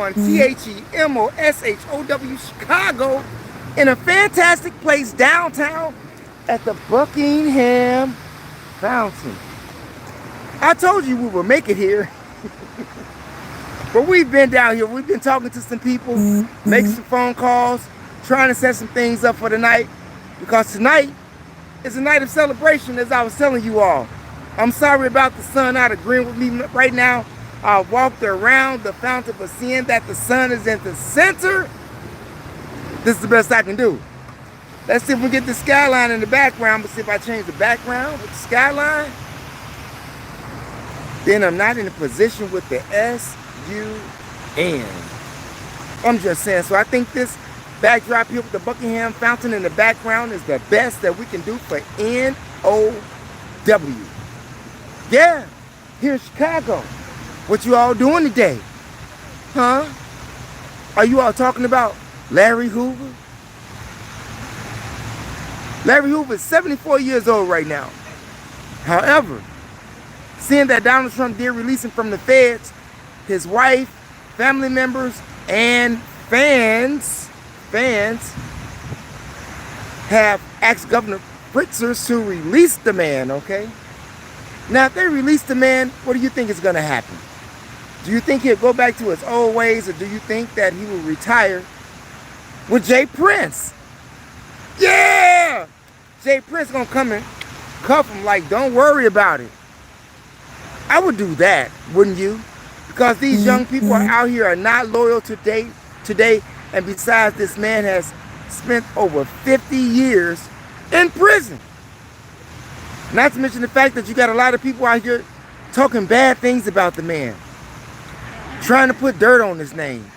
on THEMOSHOW Chicago in a fantastic place downtown at the Buckingham Fountain. I told you we would make it here. But we've been down here. We've been talking to some people, making some phone calls, trying to set some things up for the night. Because tonight is a night of celebration, as I was telling you all. I'm sorry about the sun not agreeing with me right now. I walked around the fountain, but seeing that the sun is in the center, this is the best I can do. Let's see if we get the skyline in the background. But see if I change the background with the skyline. Then I'm not in a position with the S-U-N. I'm just saying. So I think this backdrop here with the Buckingham Fountain in the background is the best that we can do for N-O-W. Yeah, here in Chicago. What you all doing today? Huh? Are you all talking about Larry Hoover? Larry Hoover is 74 years old right now. However, seeing that Donald Trump did release him from the feds, his wife, family members, and fans have asked Governor Pritzker to release the man, okay? Now, if they release the man, what do you think is going to happen? Do you think he'll go back to his old ways, or do you think that he will retire with Jay Prince? Yeah! Jay Prince going to come and cuff him like, don't worry about it. I would do that, wouldn't you? Because these young people out here are not loyal today. And besides, this man has spent over 50 years in prison. Not to mention the fact that you got a lot of people out here talking bad things about the man. Trying to put dirt on his name.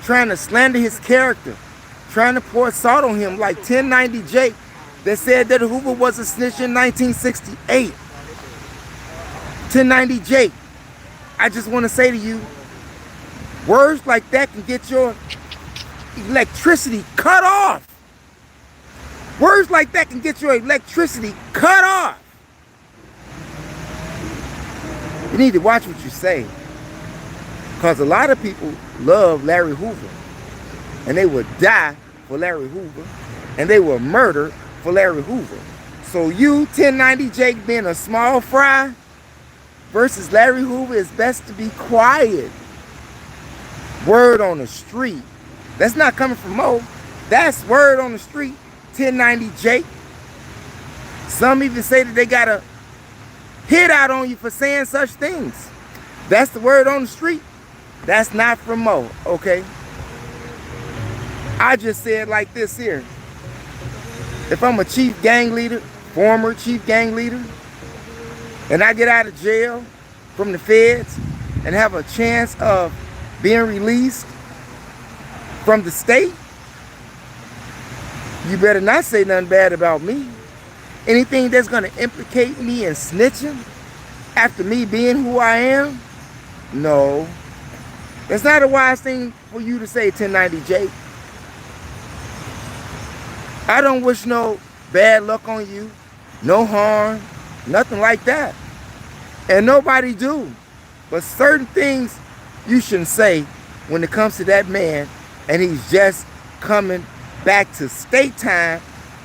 Trying to slander his character. Trying to pour salt on him like 1090 Jake that said that Hoover was a snitch in 1968. 1090 Jake. I just want to say to you, words like that can get your electricity cut off. Words like that can get your electricity cut off. You need to watch what you say. Because a lot of people love Larry Hoover. And they will die for Larry Hoover. And they will murder for Larry Hoover. So you, 1090 Jake, being a small fry versus Larry Hoover, is best to be quiet. Word on the street. That's not coming from Mo. That's word on the street. 1090 Jake. Some even say that they got a hit out on you for saying such things. That's the word on the street. That's not from Mo, okay? I just said like this here. If I'm a chief gang leader, former chief gang leader, and I get out of jail from the feds and have a chance of being released from the state, you better not say nothing bad about me. Anything that's going to implicate me in snitching after me being who I am, no. That's not a wise thing for you to say, 1090 Jake. I don't wish no bad luck on you, no harm, nothing like that. And nobody do. But certain things you shouldn't say when it comes to that man, and he's just coming back to state time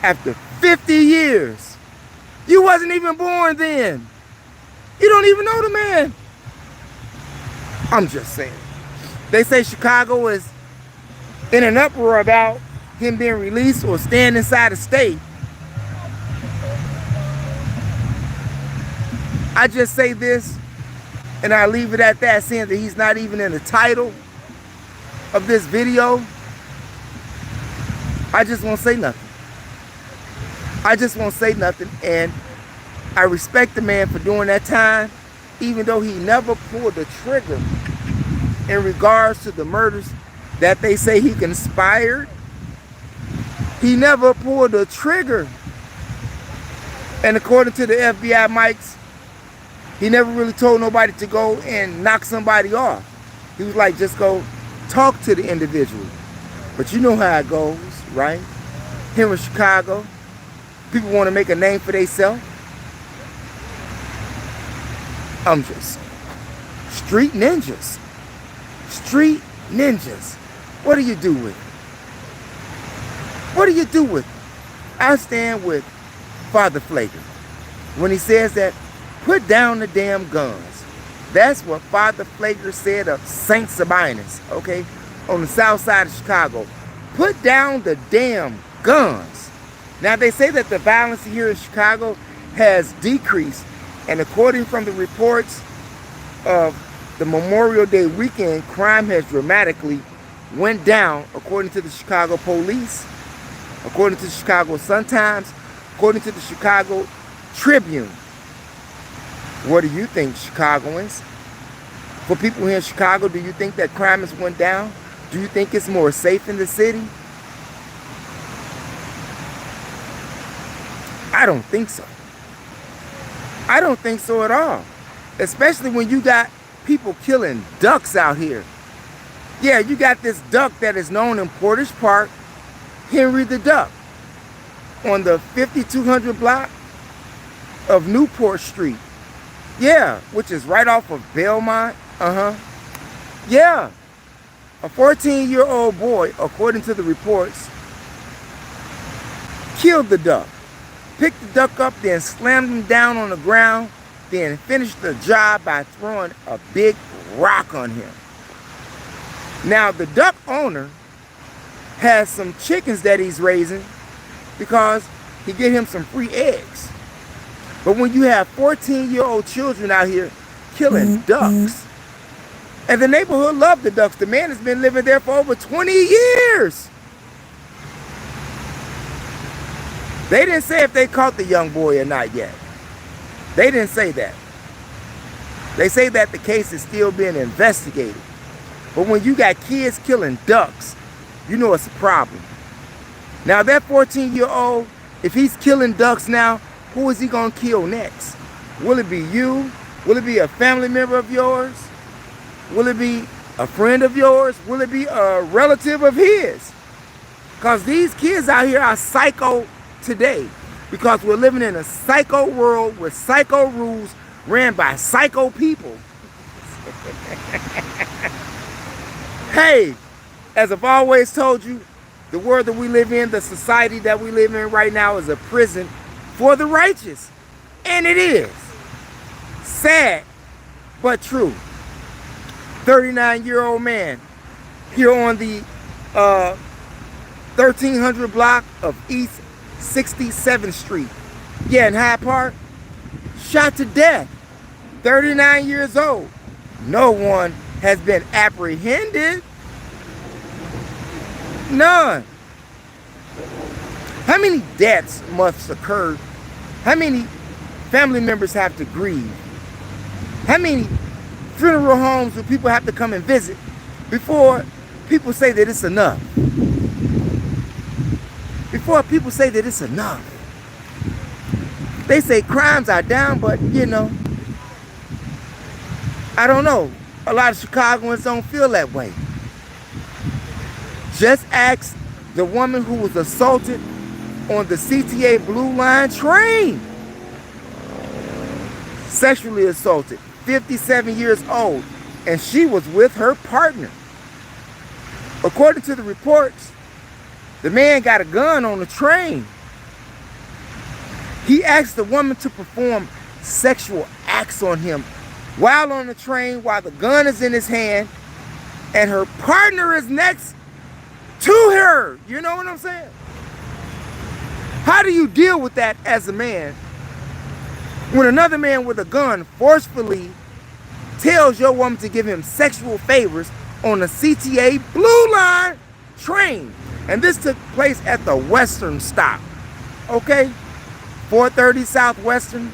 after 50 years. You wasn't even born then. You don't even know the man. I'm just saying. They say Chicago is in an uproar about him being released or staying inside the state. I just say this, and I leave it at that, saying that he's not even in the title of this video. I just won't say nothing. I just won't say nothing, and I respect the man for doing that time, even though he never pulled the trigger in regards to the murders that they say he conspired. He never pulled the trigger. And according to the FBI mics, he never really told nobody to go and knock somebody off. He was like, just go talk to the individual. But you know how it goes, right? Here in Chicago, people want to make a name for themselves. I'm just street ninjas. Street ninjas. What do you do with it? What do you do with it? I stand with Father Flager when he says that, put down the damn guns. That's what Father Flager said of St. Sabinus, okay, on the south side of Chicago. Put down the damn guns. Now, they say that the violence here in Chicago has decreased, and according from the reports of the Memorial Day weekend, crime has dramatically went down, according to the Chicago police, according to the Chicago Sun-Times, according to the Chicago Tribune. What do you think, Chicagoans? For people here in Chicago, do you think that crime has went down? Do you think it's more safe in the city? I don't think so. I don't think so at all. Especially when you got people killing ducks out here. Yeah, you got this duck that is known in Portage Park, Henry the Duck, on the 5200 block of Newport Street. Yeah, which is right off of Belmont. Yeah, a 14-year-old boy, according to the reports, killed the duck, picked the duck up, then slammed him down on the ground, then finished the job by throwing a big rock on him. Now, the duck owner has some chickens that he's raising because he get him some free eggs. But when you have 14-year-old children out here killing ducks, and the neighborhood loved the ducks. The man has been living there for over 20 years. They didn't say if they caught the young boy or not yet. They didn't say that. They say that the case is still being investigated. But when you got kids killing ducks, you know it's a problem. Now that 14-year-old, if he's killing ducks now, who is he going to kill next? Will it be you? Will it be a family member of yours? Will it be a friend of yours? Will it be a relative of his? Because these kids out here are psycho today. Because we're living in a psycho world with psycho rules ran by psycho people. Hey, as I've always told you, the world that we live in, the society that we live in right now is a prison for the righteous. And it is. Sad, but true. 39-year-old man here on the 1300 block of East 67th Street. Yeah, in Hyde Park. Shot to death. 39 years old. No one has been apprehended. None. How many deaths must occur? How many family members have to grieve? How many funeral homes do people have to come and visit before people say that it's enough? Before people say that it's enough. They say crimes are down, but you know, I don't know. A lot of Chicagoans don't feel that way. Just ask the woman who was assaulted on the CTA Blue Line train. Sexually assaulted, 57 years old, and she was with her partner. According to the reports, the man got a gun on the train. He asked the woman to perform sexual acts on him while on the train, while the gun is in his hand, and her partner is next to her. You know what I'm saying? How do you deal with that as a man when another man with a gun forcefully tells your woman to give him sexual favors on the CTA Blue Line train? And this took place at the Western stop. Okay? 430 Southwestern.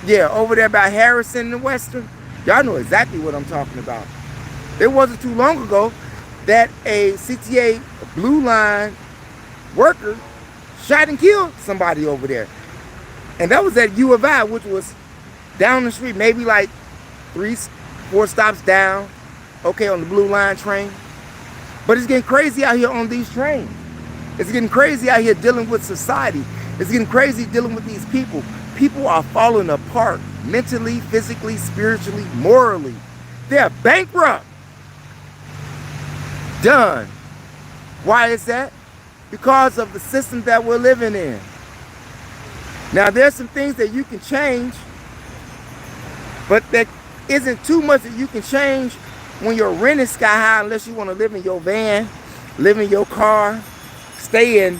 Yeah, over there by Harrison and Western. Y'all know exactly what I'm talking about. It wasn't too long ago that a CTA Blue Line worker shot and killed somebody over there. And that was at U of I, which was down the street, maybe like 3-4 stops down, okay, on the Blue Line train. But it's getting crazy out here on these trains. It's getting crazy out here dealing with society. It's getting crazy dealing with these people. People are falling apart mentally, physically, spiritually, morally. They're bankrupt. Done. Why is that? Because of the system that we're living in. Now, there's some things that you can change, but there isn't too much that you can change when your rent is sky high, unless you want to live in your van, live in your car, stay in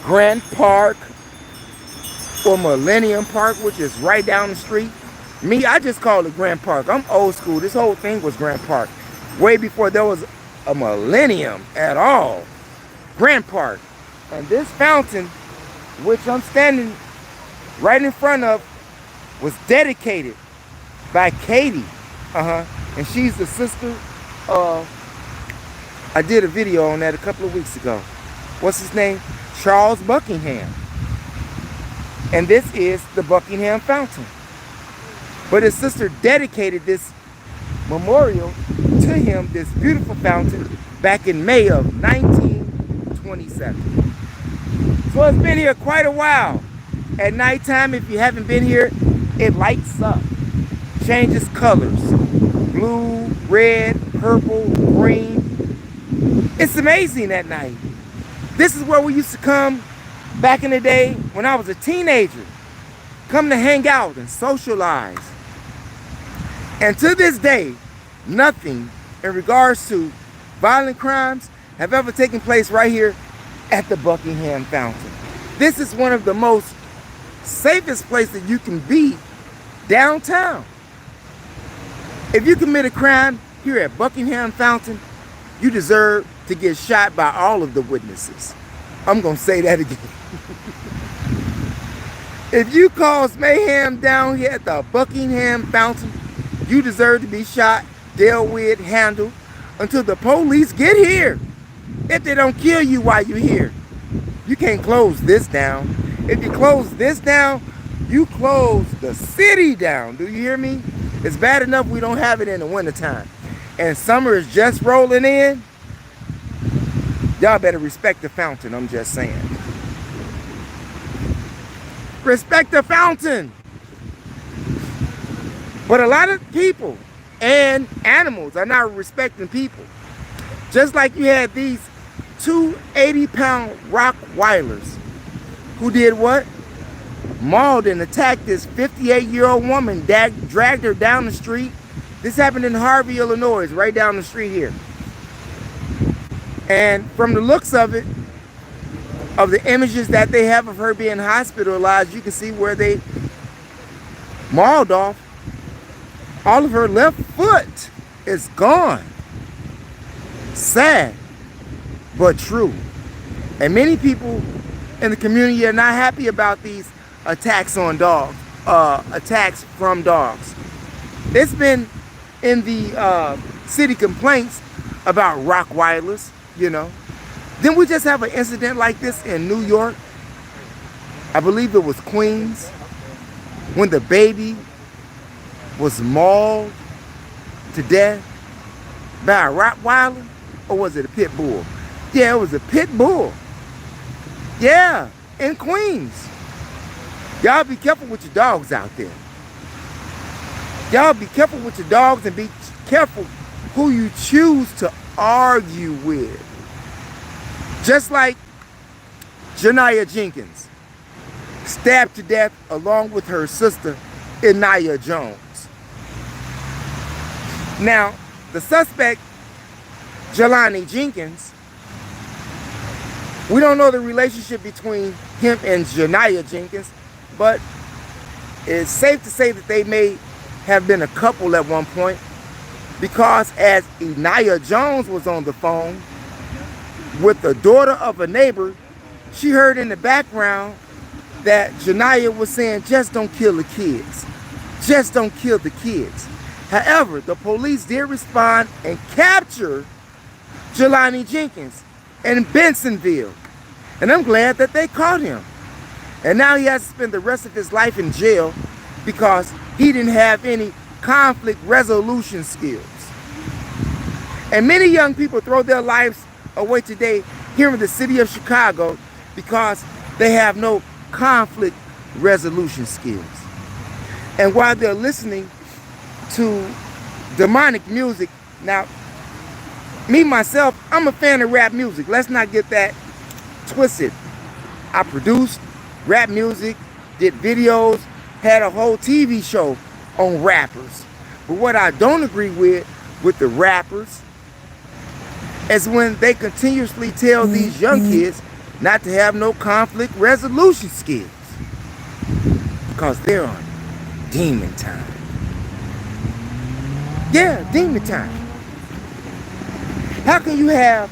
Grant Park or Millennium Park, which is right down the street. Me, I just call it Grant Park. I'm old school. This whole thing was Grant Park. Way before there was a Millennium at all. Grant Park. And this fountain, which I'm standing right in front of, was dedicated by Katie. And she's the sister of, I did a video on that a couple of weeks ago. What's his name? Charles Buckingham. And this is the Buckingham Fountain. But his sister dedicated this memorial to him, this beautiful fountain, back in May of 1927. So it's been here quite a while. At nighttime, if you haven't been here, it lights up, changes colors, blue, red, purple, green. It's amazing at night. This is where we used to come back in the day when I was a teenager, come to hang out and socialize. And to this day, nothing in regards to violent crimes have ever taken place right here at the Buckingham Fountain. This is one of the most safest places you can be downtown. If you commit a crime here at Buckingham Fountain, you deserve to get shot by all of the witnesses. I'm gonna say that again. If you cause mayhem down here at the Buckingham Fountain, you deserve to be shot, dealt with, handled until the police get here. If they don't kill you while you're here. You can't close this down. If you close this down, you close the city down. Do you hear me? It's bad enough we don't have it in the wintertime. And summer is just rolling in. Y'all better respect the fountain, I'm just saying. Respect the fountain. But a lot of people and animals are not respecting people. Just like you had these two 80-pound Rottweilers who did what? Mauled and attacked this 58-year-old woman, dragged her down the street. This happened in Harvey, Illinois, right down the street here. And from the looks of it, of the images that they have of her being hospitalized, you can see where they mauled off. All of her left foot is gone. Sad, but true. And many people in the community are not happy about these attacks on dogs, attacks from dogs. It's been in the city complaints about Rottweilers, you know. Then we just have an incident like this in New York. I believe it was Queens, when the baby was mauled to death by a Rottweiler, or was it a pit bull? Yeah, it was a pit bull. Yeah, in Queens. Y'all be careful with your dogs out there. Y'all be careful with your dogs and be careful who you choose to argue with. Just like Janiyah Jenkins, stabbed to death along with her sister, Inaya Jones. Now, the suspect, Jelani Jenkins, we don't know the relationship between him and Janiyah Jenkins, but it's safe to say that they may have been a couple at one point, because as Inaya Jones was on the phone with the daughter of a neighbor, she heard in the background that Janiyah was saying, just don't kill the kids. Just don't kill the kids. However, the police did respond and capture Jelani Jenkins in Bensonville. And I'm glad that they caught him. And now he has to spend the rest of his life in jail because he didn't have any conflict resolution skills. And many young people throw their lives away today here in the city of Chicago because they have no conflict resolution skills. And while they're listening to demonic music, now Me, myself, I'm a fan of rap music. Let's not get that twisted. I produced rap music, did videos, had a whole TV show on rappers. But what I don't agree with the rappers is when they continuously tell these young kids not to have no conflict resolution skills. Because they're on demon time. Yeah, demon time. How can you have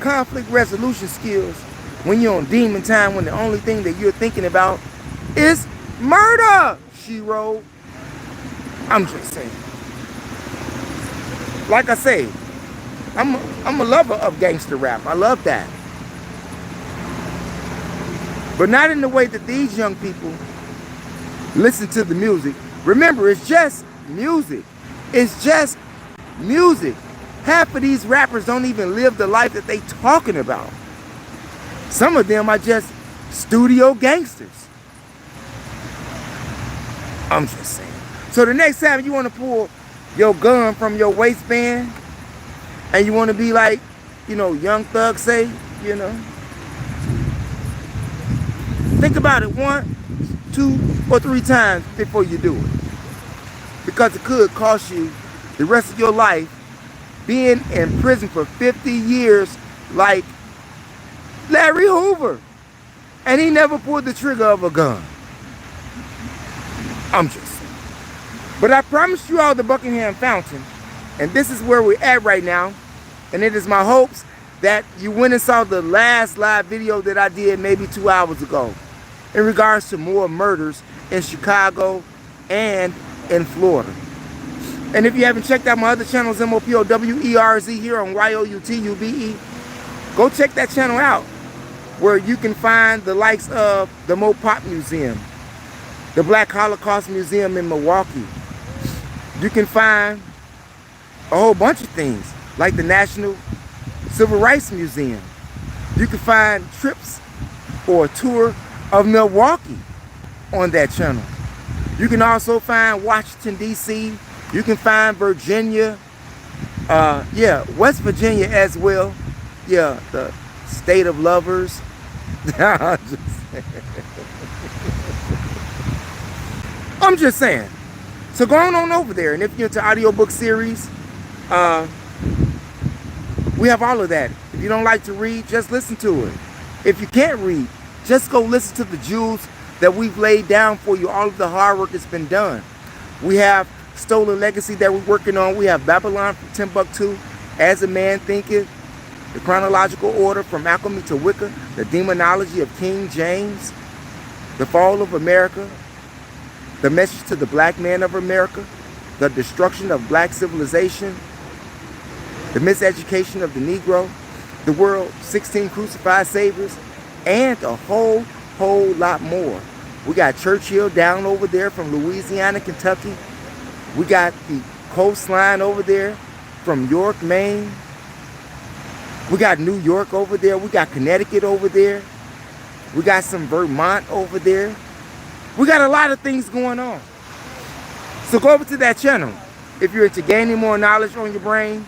conflict resolution skills when you're on demon time, when the only thing that you're thinking about is murder, she wrote? I'm just saying. Like I say, I'm a lover of gangster rap. I love that. But not in the way that these young people listen to the music. Remember, it's just music. It's just music. Half of these rappers don't even live the life that they talking about. Some of them are just studio gangsters. I'm just saying. So the next time you want to pull your gun from your waistband and you want to be like, Young Thug say, think about it 1, 2, or 3 times before you do it. Because it could cost you the rest of your life being in prison for 50 years like Larry Hoover. And he never pulled the trigger of a gun. I'm just saying. But I promised you all the Buckingham Fountain. And this is where we're at right now. And it is my hopes that you went and saw the last live video that I did maybe 2 hours ago in regards to more murders in Chicago and in Florida. And if you haven't checked out my other channels, MOPOWERZ here on YOUTUBE, go check that channel out, where you can find the likes of the Mopop Museum, the Black Holocaust Museum in Milwaukee. You can find a whole bunch of things like the National Civil Rights Museum. You can find trips or a tour of Milwaukee on that channel. You can also find Washington, D.C. You can find Virginia. West Virginia as well. Yeah, the state of lovers. I'm just saying. So go on over there. And if you're into audiobook series, we have all of that. If you don't like to read, just listen to it. If you can't read, just go listen to the jewels that we've laid down for you. All of the hard work has been done. We have Stolen Legacy that we're working on. We have Babylon from Timbuktu, As a Man Thinketh, The Chronological Order from Alchemy to Wicca, The Demonology of King James, The Fall of America, The Message to the Black Man of America, The Destruction of Black Civilization, The Miseducation of the Negro, The World, 16 Crucified Saviors, and a whole lot more. We got Churchill down over there from Louisiana, Kentucky. We got the coastline over there from York, Maine. We got New York over there. We got Connecticut over there. We got some Vermont over there. We got a lot of things going on. So go over to that channel. If you're into gaining more knowledge on your brain,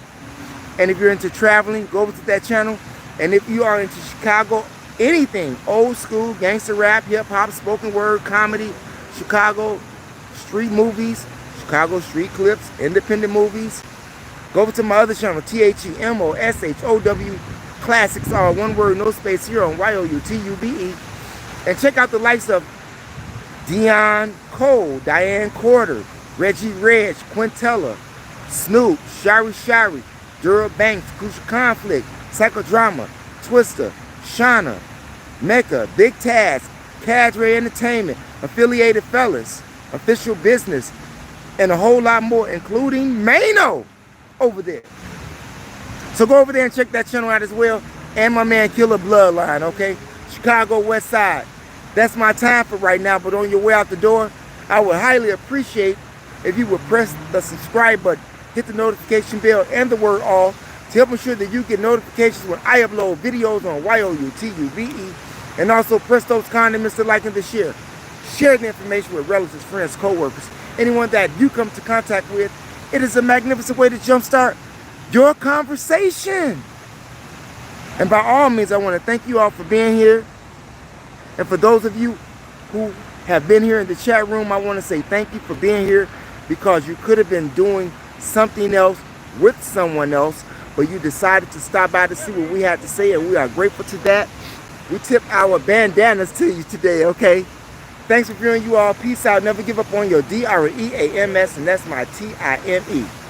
and if you're into traveling, go over to that channel. And if you are into Chicago, anything, old school, gangster rap, hip hop, spoken word, comedy, Chicago street movies, Chicago street clips, independent movies, go over to my other channel, THEMOSHOW Classics, all one word, no space, here on YOUTUBE. And check out the likes of Dion Cole, Diane Corder, Reggie Reg, Quintella, Snoop, Shari, Dura Banks, Crucial Conflict, Psychodrama, Twister, Shauna, Mecca, Big Taz, Cadre Entertainment, Affiliated Fellas, Official Business, and a whole lot more, including Mano over there. So go over there and check that channel out as well. And my man Killer Bloodline, okay? Chicago West Side. That's my time for right now, but on your way out the door, I would highly appreciate if you would press the subscribe button, hit the notification bell and the word all to help ensure that you get notifications when I upload videos on YOUTUBE, and also press those condiments to like and to share. Share the information with relatives, friends, co-workers, anyone that you come to contact with. It is a magnificent way to jumpstart your conversation. And by all means, I want to thank you all for being here. And for those of you who have been here in the chat room, I want to say thank you for being here, because you could have been doing something else with someone else, but you decided to stop by to see what we had to say, and we are grateful to that. We tip our bandanas to you today, okay? Thanks for viewing, you all. Peace out. Never give up on your DREAMS, and that's my TIME.